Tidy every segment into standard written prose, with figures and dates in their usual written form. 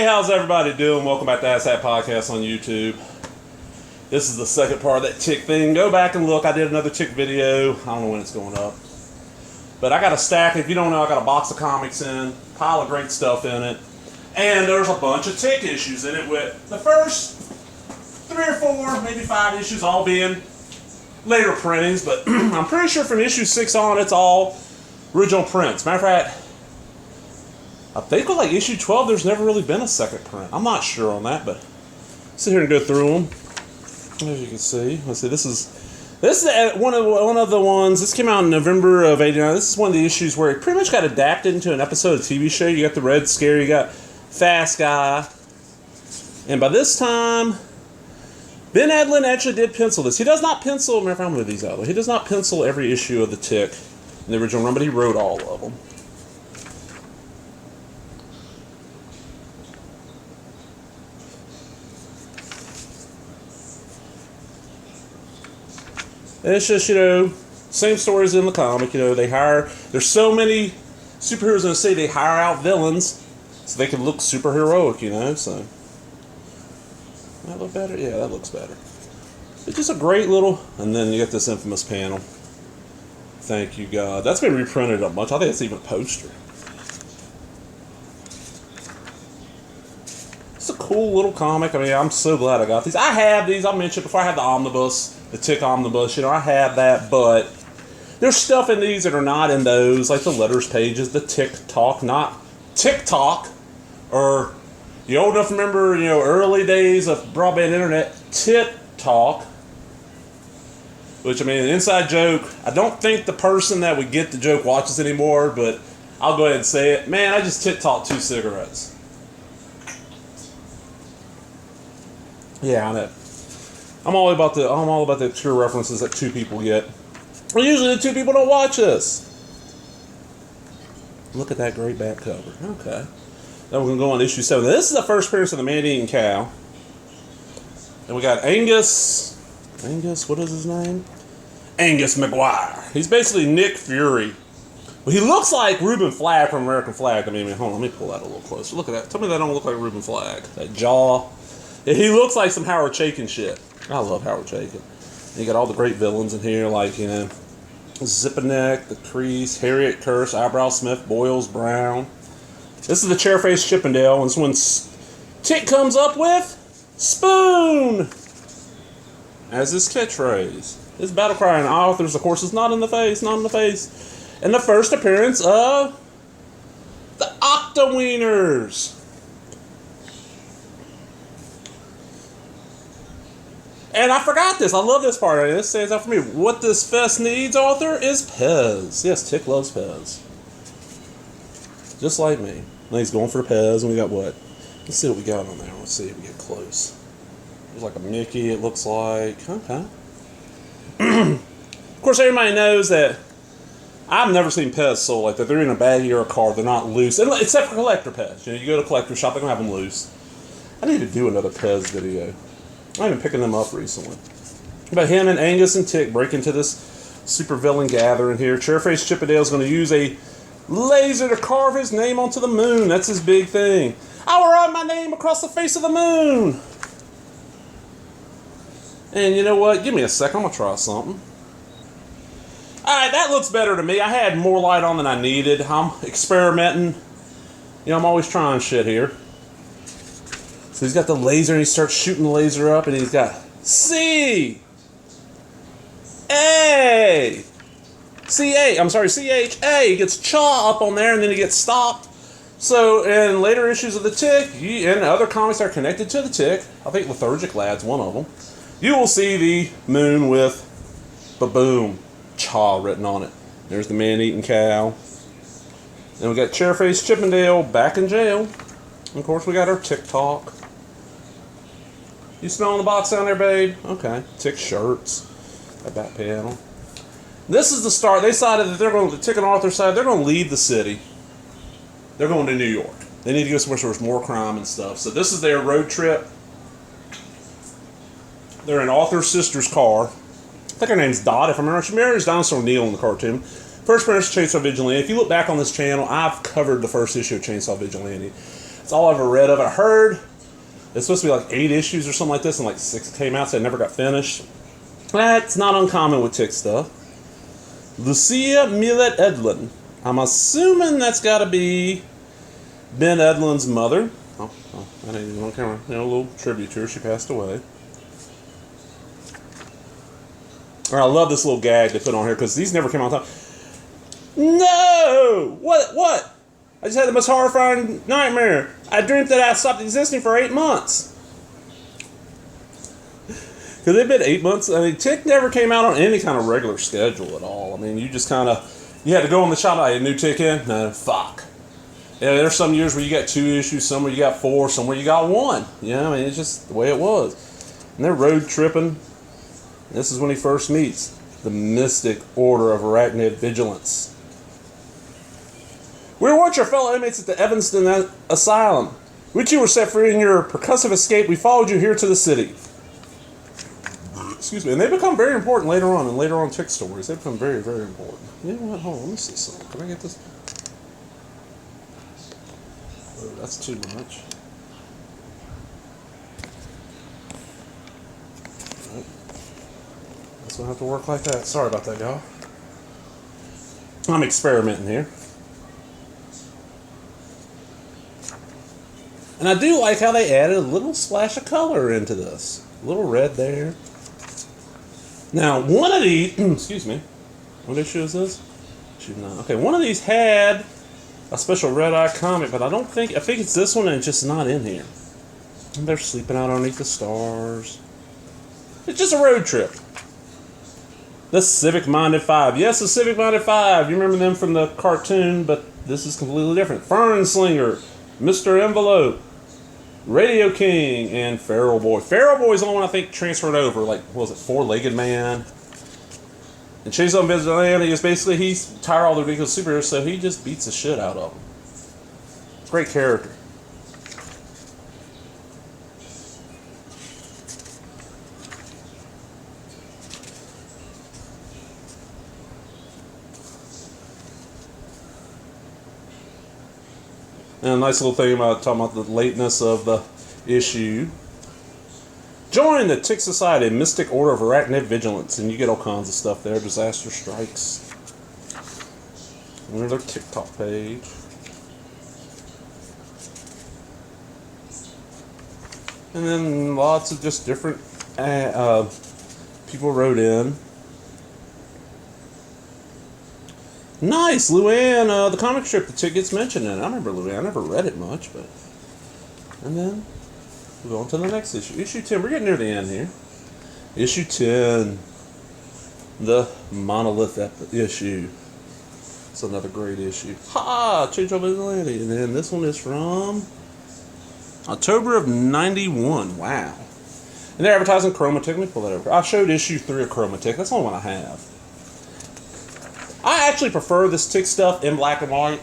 how's everybody doing? Welcome back to Ask That Podcast on YouTube. This is the second part of that Tick thing. Go back and look. I did another Tick video. I don't know when it's going up. But I got a stack. If you don't know, I got a box of comics in. Pile of great stuff in it. And there's a bunch of Tick issues in it with the first 3 or 4, maybe 5 issues all being later printings. But I'm pretty sure from issue 6 on, it's all original prints. Matter of fact, I think with like issue 12, there's never really been a second print. I'm not sure on that, but sit here and go through them. As you can see, let's see. This is one of the ones. This came out in November of '89. This is one of the issues where it pretty much got adapted into an episode of a TV show. You got the Red Scare, you got Fast Guy, and by this time, Ben Edlund actually did pencil this. He does not pencil. Remember, I'm with these out there. He does not pencil every issue of the Tick in the original run, but he wrote all of them. And it's just, same stories in the comic. There's so many superheroes in the city, they hire out villains so they can look super heroic, so. That look better? Yeah, that looks better. It's just a great little, and then you get this infamous panel. Thank you, God. That's been reprinted a bunch. I think it's even a poster. It's a cool little comic. I mean, I'm so glad I got these. I have these. I mentioned before, I had the omnibus. The Tick Omnibus, I have that, but there's stuff in these that are not in those, like the letters pages, the Tick Talk, not TikTok, or you old enough to remember, early days of broadband internet, Tit Talk, which, I mean, an inside joke. I don't think the person that would get the joke watches anymore, but I'll go ahead and say it. Man, I just Tit Talk 2 cigarettes. Yeah, I know. I'm all about the obscure references that 2 people get. Well, usually the 2 people don't watch this. Look at that great back cover. Okay. Then we're going to go on to issue 7. Now, this is the first appearance of the man-eating cow. And we got Angus, what is his name? Angus McGuire. He's basically Nick Fury. Well, he looks like Reuben Flagg from American Flag. I mean, hold on, let me pull that a little closer. Look at that. Tell me that don't look like Reuben Flagg. That jaw. Yeah, he looks like some Howard Chaykin shit. I love Howard Chaykin. You got all the great villains in here, like, Zipperneck, the Crease, Harriet Curse, Eyebrow Smith, Boyles Brown. This is the Chairface Chippendale, and this one Tick comes up with Spoon as his catchphrase. His battle cry and authors, of course, is not in the face, not in the face. And the first appearance of the Octowieners. And I forgot this. I love this part. This stands out for me. What this fest needs, author, is Pez. Yes, Tick loves Pez. Just like me. Now he's going for Pez, and we got what? Let's see what we got on there. Let's see if we get close. There's like a Mickey, it looks like. Okay. Of course, everybody knows that I've never seen Pez sold like that. They're in a baggie or a card. They're not loose. Except for collector Pez. You go to a collector shop, they're going to have them loose. I need to do another Pez video. I've been picking them up recently. But him and Angus and Tick break into this super villain gathering here. Chairface Chippendale's going to use a laser to carve his name onto the moon. That's his big thing. I will write my name across the face of the moon. And you know what? Give me a second. I'm going to try something. Alright, that looks better to me. I had more light on than I needed. I'm experimenting. I'm always trying shit here. So he's got the laser, and he starts shooting the laser up, and he's got C-A. C-H-A. He gets Chaw up on there, and then he gets stopped. So in later issues of the Tick, and other comics that are connected to the Tick, I think Lethargic Lad's one of them, you will see the moon with Ba-boom, Chaw written on it. There's the man-eating cow. And we got Chairface Chippendale back in jail. And of course, we got our Tick Talk. You smelling the box down there, babe? Okay. Tick shirts. That back panel. This is the start. They decided that they're going to, Tick and Arthur side, they're going to leave the city. They're going to New York. They need to go somewhere where there's more crime and stuff. So this is their road trip. They're in Arthur's sister's car. I think her name's Dot, if I remember. She marries Dinosaur Neil in the cartoon. First appearance of Chainsaw Vigilante. If you look back on this channel, I've covered the first issue of Chainsaw Vigilante. It's all I've ever read of it. I heard it's supposed to be like 8 issues or something like this, and like 6 came out, so it never got finished. That's not uncommon with Tick stuff. Lucia Millet Edlund. I'm assuming that's got to be Ben Edlund's mother. Oh, I didn't even on camera. You know, a little tribute to her. She passed away. Or I love this little gag they put on here because these never came on time. No! What? I just had the most horrifying nightmare. I dreamt that I stopped existing for 8 months. Because they've been 8 months. I mean, Tick never came out on any kind of regular schedule at all. I mean, you just kind of, you had to go on the shop, like, a new Tick in? No, fuck. Yeah, there's some years where you got 2 issues, somewhere you got 4, somewhere you got 1. You know, I mean, it's just the way it was. And they're road tripping. This is when he first meets the Mystic Order of Arachnid Vigilance. We were once your fellow inmates at the Evanston Asylum. Which you were set free in your percussive escape, we followed you here to the city. Excuse me. And they become very important later on, and later on Tick stories. They become very, very important. You know what? Hold on, let me see something. Can I get this? Oh, that's too much. Alright. That's gonna have to work like that. Sorry about that, y'all. I'm experimenting here. And I do like how they added a little splash of color into this. A little red there. Now, one of these, excuse me, what issue is this? Issue 9. Okay, one of these had a special Red Eye comic, but I think it's this one and it's just not in here. And they're sleeping out underneath the stars. It's just a road trip. The Civic Minded 5. Yes, the Civic Minded 5. You remember them from the cartoon, but this is completely different. Fern Slinger, Mr. Envelope, Radio King, and Feral Boy. Feral Boy's the only one I think transferred over, like, what was it, Four-Legged Man? And Chainsaw Vigilante is basically, he's tired of all the ridiculous superheroes, so he just beats the shit out of them. Great character. And a nice little thing about talking about the lateness of the issue. Join the Tick Society, Mystic Order of Arachnid Vigilance, and you get all kinds of stuff there. Disaster strikes. And their TikTok page. And then lots of just different people wrote in. Nice, Luann, the comic strip the Tick gets mentioned in. I remember Luann. I never read it much, but... And then, we go on to the next issue. Issue 10. We're getting near the end here. Issue 10. The Monolith issue. It's another great issue. Ha! Change of Vigilante. And then this one is from... October of 91. Wow. And they're advertising Chroma Tick. Let me pull that over. I showed issue 3 of Chroma Tick. That's the only one I have. I actually prefer this Tick stuff in black and white.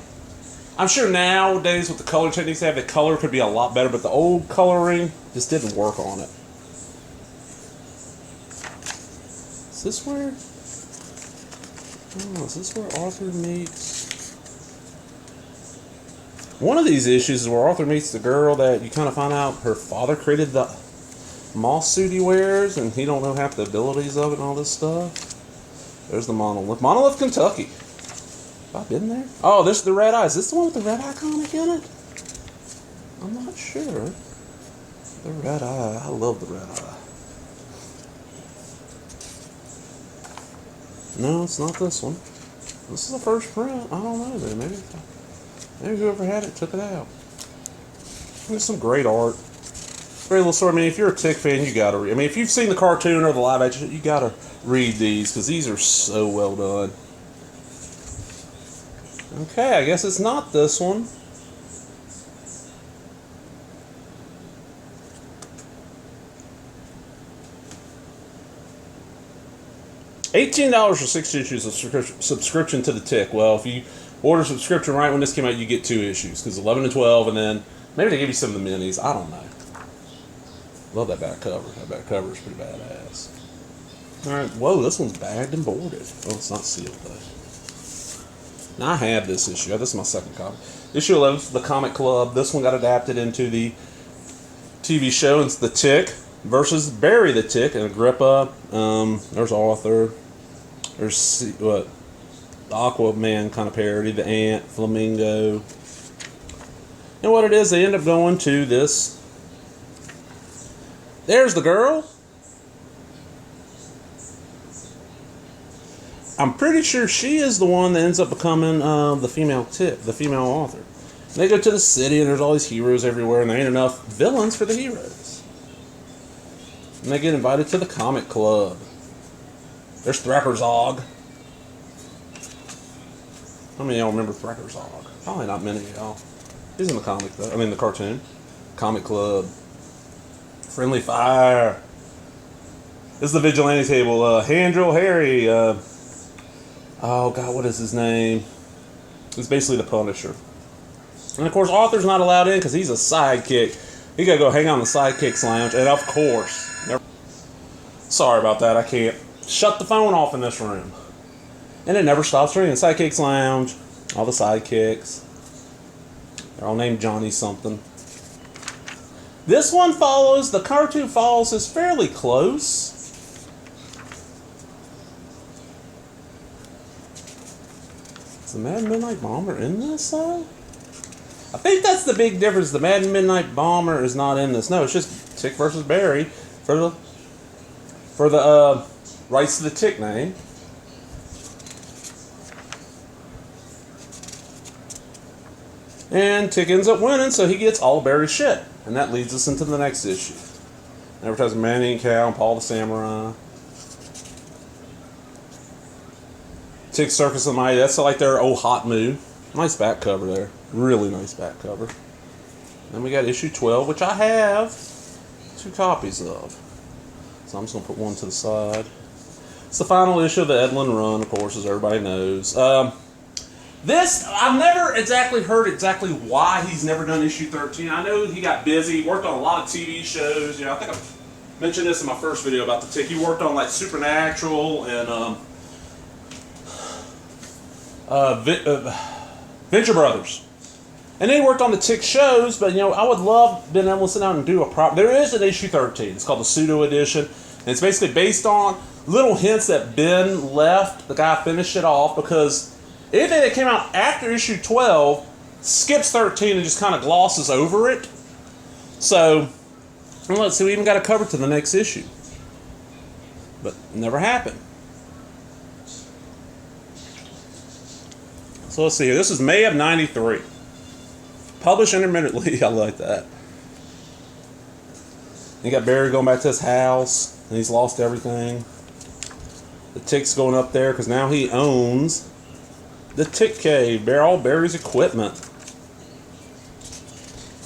I'm sure nowadays with the color techniques they have, the color could be a lot better, but the old coloring just didn't work on it. Is this where... Oh, is this where Arthur meets... One of these issues is where Arthur meets the girl that you kind of find out her father created the moss suit he wears, and he don't know half the abilities of it and all this stuff. There's the Monolith. Monolith, Kentucky. Have I been there? Oh, this is the Red Eye. Is this the one with the Red Eye comic in it? I'm not sure. The Red Eye. I love the Red Eye. No, it's not this one. This is the first print. I don't know, though. Maybe whoever had it took it out. There's some great art. Great little story. I mean, if you're a Tick fan, you gotta read. I mean, if you've seen the cartoon or the live action, you gotta read these because these are so well done. Okay, I guess it's not this one. $18 for 6 issues of subscription to the Tick. Well, if you order a subscription right when this came out, you get 2 issues because 11 and 12, and then maybe they give you some of the minis. I don't know. Love that back cover. That back cover is pretty badass. Alright, whoa, this one's bagged and boarded. Oh, it's not sealed though. Now I have this issue. This is my second copy. Issue 11 is the Comic Club. This one got adapted into the TV show. It's the Tick versus Barry the Tick and Agrippa. There's Arthur. There's what? The Aquaman kind of parody. The Ant, Flamingo. And what it is, they end up going to this. There's the girl. I'm pretty sure she is the one that ends up becoming the female author. And they go to the city and there's all these heroes everywhere and there ain't enough villains for the heroes. And they get invited to the Comic Club. There's Threcker-Zog. How many of y'all remember Threcker-Zog? Probably not many of y'all. He's in the comic though. I mean the cartoon. Comic Club. Friendly Fire. This is the vigilante table. Handrill Harry. Oh God, what is his name? He's basically the Punisher. And of course, Arthur's not allowed in because he's a sidekick. He gotta go hang out in the Sidekick's Lounge, and of course, sorry about that, I can't shut the phone off in this room. And it never stops ringing. Sidekick's Lounge, all the sidekicks. They're all named Johnny something. This one follows, the cartoon follows is fairly close. Is the Mad Midnight Bomber in this though? I think that's the big difference. The Mad Midnight Bomber is not in this. No, it's just Tick versus Barry for the rights to the Tick name. And Tick ends up winning, so he gets all Barry's shit. And that leads us into the next issue. Advertising Manny and Cal and Paul the Samurai. Tick Circus of the Mighty. That's like their old hot mood. Nice back cover there. Really nice back cover. Then we got issue 12, which I have 2 copies of. So I'm just going to put one to the side. It's the final issue of the Edlund run, of course, as everybody knows. This, I've never exactly heard why he's never done issue 13. I know he got busy, worked on a lot of TV shows. You know, I think I mentioned this in my first video about the Tick. He worked on like Supernatural and Venture Brothers. And then he worked on the Tick shows, but you know, I would love being able to sit down and do a prop. There is an issue 13. It's called the Pseudo Edition. And it's basically based on little hints that Ben left. The guy finished it off because anything that came out after issue 12 skips 13 and just kind of glosses over it. So, well, let's see, we even got a cover to the next issue. But it never happened. So let's see here. This is May of '93. Published intermittently. I like that. You got Barry going back to his house, and he's lost everything. The Tick's going up there because now he owns the Tick Cave. All Barry's equipment.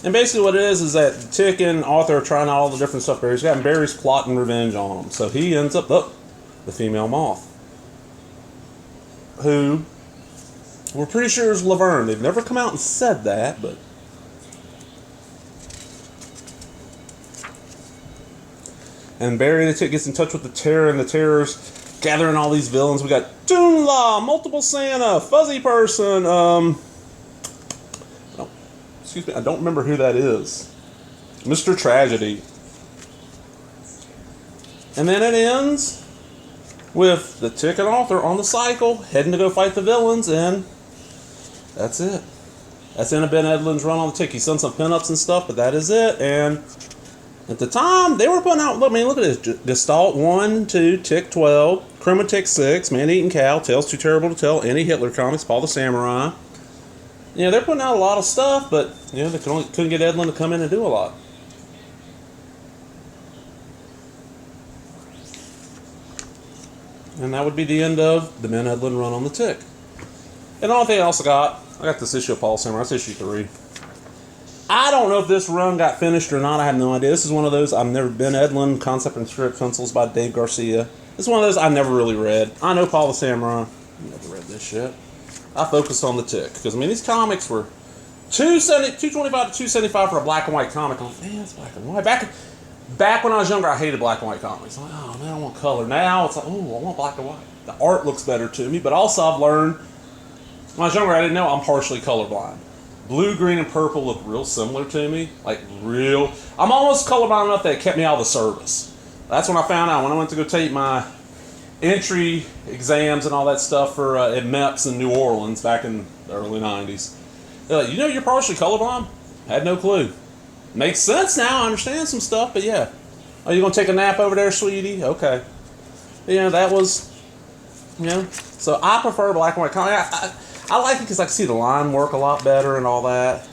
And basically what it is that Tick and Arthur are trying out all the different stuff Barry's got, and Barry's plotting revenge on him. So he ends up, the female moth. Who we're pretty sure is Laverne. They've never come out and said that, but and Barry the Tick gets in touch with the Terror, and the Terror's gathering all these villains. We got Toonla, Multiple Santa, Fuzzy Person, excuse me, I don't remember who that is. Mr. Tragedy. And then it ends with the Tick and Arthur on the cycle, heading to go fight the villains, and that's it. That's in a Ben Edlund's run on the Tick. He's done some pinups and stuff, but that is it. And at the time, they were putting out, look at this. Gestalt 1, 2, Tick 12, Krima Tick 6, Man-Eating Cow, Tales Too Terrible to Tell, Anti-Hitler Comics, Paul the Samurai. You know, they're putting out a lot of stuff, but, you know, they couldn't get Edlund to come in and do a lot. And that would be the end of the Ben Edlund run on the Tick. And the only thing I got this issue of Paul Samurai, it's issue 3. I don't know if this run got finished or not. I have no idea. This is one of those I've never been. Edlund Concept and Script Pencils by Dave Garcia. This is one of those I never really read. I know Paul the Samurai. Never read this shit. I focused on the Tick because I mean these comics were $225 to $275 for a black and white comic. I'm like, man, it's black and white. Back when I was younger, I hated black and white comics. I'm like, oh man, I want color. Now it's like, oh, I want black and white. The art looks better to me, but also I've learned when I was younger, I didn't know I'm partially colorblind. blue, green, and purple look real similar to me. Like real. I'm almost colorblind enough that it kept me out of the service. That's when I found out when I went to go take my entry exams and all that stuff for at MEPS in New Orleans back in the early 90s. They're like, you know, you're partially colorblind? Had no clue. Makes sense now. I understand some stuff, but yeah. Oh, you gonna take a nap over there, sweetie? Okay. You know, that was, you know. So I prefer black and white comic. I like it because I can see the line work a lot better and all that.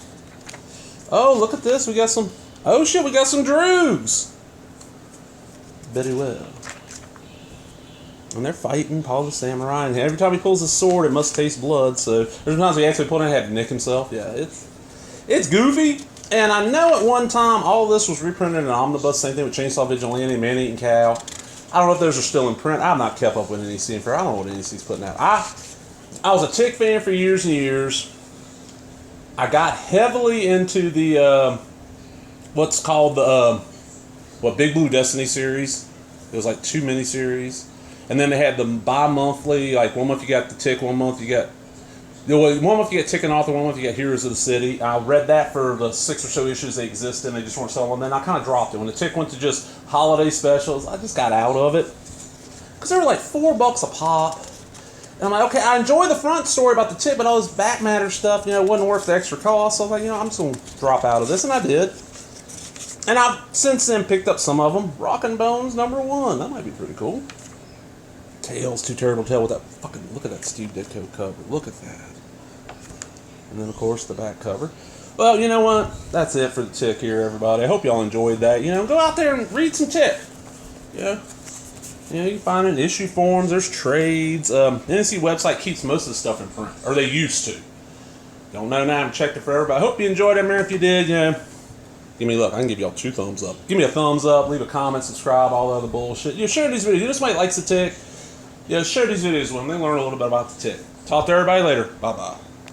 Oh, look at this. We got some, oh shit, we got some Droogs. Betty Well. And they're fighting Paul the Samurai, and every time he pulls his sword, it must taste blood. So there's times he actually pulled it and had to nick himself. Yeah, it's goofy. And I know at one time all this was reprinted in an omnibus. Same thing with Chainsaw Vigilante, Man Eating Cow. I don't know if those are still in print. I've not kept up with NEC in forever. I don't know what NEC's putting out. I was a Tick fan for years and years. I got heavily into the what's called the Big Blue Destiny series. It was like 2 miniseries. And then they had the bi-monthly, like 1 month you got the Tick, 1 month you got, 1 month you get Tick and Author, 1 month you got Heroes of the City. I read that for the 6 or so issues they existed, and they just weren't selling. And then I kind of dropped it. When the Tick went to just holiday specials, I just got out of it. Because they were like $4 a pop. And I'm like, okay, I enjoy the front story about the Tick, but all this back matter stuff, you know, wasn't worth the extra cost. So I was like, you know, I'm just going to drop out of this. And I did. And I've since then picked up some of them. Rockin' Bones #1. That might be pretty cool. Tales, Too Terrible to Tell with that fucking, look at that Steve Ditko cover. Look at that. And then, of course, the back cover. Well, you know what? That's it for the Tick here, everybody. I hope y'all enjoyed that. You know, go out there and read some Tick. Yeah. You know, you can find it in issue forms. There's trades. NEC website keeps most of the stuff in print. Or they used to. Don't know now. I haven't checked it forever. But I hope you enjoyed it, man. If you did, you know, give me, look, I can give y'all 2 thumbs up. Give me a thumbs up. Leave a comment. Subscribe. All the other bullshit. You know, share these videos. You know, somebody likes the Tick. Yeah, share these videos with them. They learn a little bit about the Tick. Talk to everybody later. Bye-bye.